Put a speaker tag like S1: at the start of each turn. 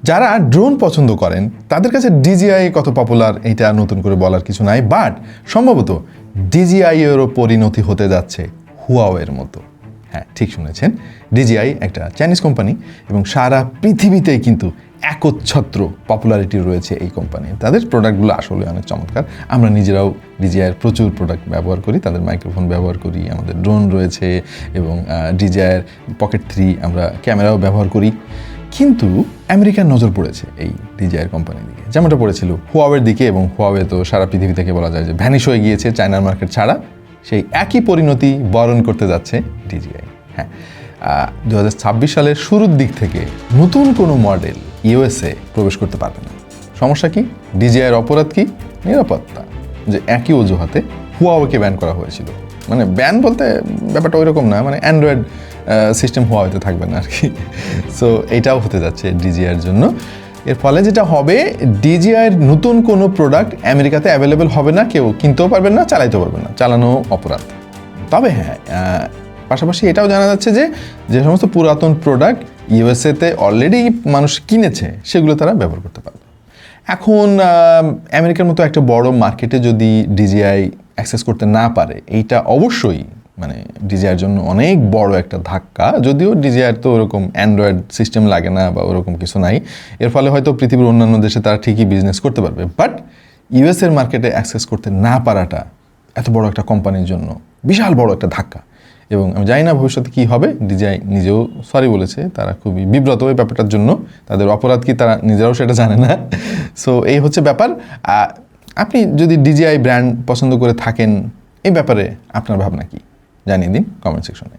S1: যারা ড্রোন পছন্দ করেন তাদের কাছে ডিজিআই কত পপুলার এটা নতুন করে বলার কিছু নাই, বাট সম্ভবত ডিজিআই এরও পরিণতি হতে যাচ্ছে হুয়াওয়ের মতো। হ্যাঁ, ঠিক শুনেছেন, ডিজিআই একটা চাইনিজ কোম্পানি এবং সারা পৃথিবীতেই কিন্তু একচ্ছত্র পপুলারিটি রয়েছে এই কোম্পানির। তাদের প্রোডাক্টগুলো আসলে অনেক চমৎকার। আমরা নিজেরাও ডিজিআইয়ের প্রচুর প্রোডাক্ট ব্যবহার করি, তাদের মাইক্রোফোন ব্যবহার করি, আমাদের ড্রোন রয়েছে এবং ডিজিআইয়ের পকেট 3 আমরা ক্যামেরাও ব্যবহার করি। কিন্তু আমেরিকার নজর পড়েছে এই ডিজিআইয়ের কোম্পানির দিকে, যেমনটা পড়েছিল হুয়াওয়ের দিকে, এবং হুয়াওয়ে তো সারা পৃথিবী থেকে বলা যায় যে ভ্যানিশ হয়ে গিয়েছে চায়নার মার্কেট ছাড়া। সেই একই পরিণতি বরণ করতে যাচ্ছে ডিজিআই। হ্যাঁ, 2026 সালের শুরুর দিক থেকে নতুন কোনো মডেল ইউএসএ প্রবেশ করতে পারবে না। সমস্যা কি? ডিজিআইয়ের অপরাধ কি? নিরাপত্তা। যে একই অজুহাতে হুয়াওয়েকে ব্যান করা হয়েছিল। মানে ব্যান বলতে ব্যাপারটা ওই রকম না, মানে অ্যান্ড্রয়েড সিস্টেম হুয়াওয়েতে থাকবে না আর কি। সো এটাও হতে যাচ্ছে ডিজিআইয়ের জন্য। এর ফলে যেটা হবে, ডিজিআইয়ের নতুন কোনো প্রোডাক্ট আমেরিকাতে অ্যাভেলেবেল হবে না, কেউ কিনতেও পারবেন না, চালাইতেও পারবেন না, চালানো অপরাধ। তবে হ্যাঁ, পাশাপাশি এটাও জানা যাচ্ছে যে যে সমস্ত পুরাতন প্রোডাক্ট ইউএসএতে অলরেডি মানুষ কিনেছে সেগুলো তারা ব্যবহার করতে পারবে। এখন আমেরিকার মতো একটা বড় মার্কেটে যদি ডিজিআই অ্যাক্সেস করতে না পারে, এইটা অবশ্যই মানে ডিজিআইয়ের জন্য অনেক বড় একটা ধাক্কা। যদিও ডিজিআইয়ের তো ওরকম অ্যান্ড্রয়েড সিস্টেম লাগে না বা ওরকম কিছু নাই, এর ফলে হয়তো পৃথিবীর অন্যান্য দেশে তারা ঠিকই বিজনেস করতে পারবে, বাট ইউএসএর মার্কেটে অ্যাক্সেস করতে না পারাটা এত বড় একটা কোম্পানির জন্য বিশাল বড় একটা ধাক্কা। এবং আমি জানি না ভবিষ্যতে কী হবে। ডিজিআই নিজেও সরি বলেছে, তারা খুবই বিব্রত এই ব্যাপারটার জন্য, তাদের অপরাধ কি তারা নিজেরাও সেটা জানে না। সো এই হচ্ছে ব্যাপার। আপনি যদি ডিজিআই ব্র্যান্ড পছন্দ করে থাকেন, এই ব্যাপারে আপনার ভাবনা কি জানিয়ে দিন কমেন্ট সেকশনে।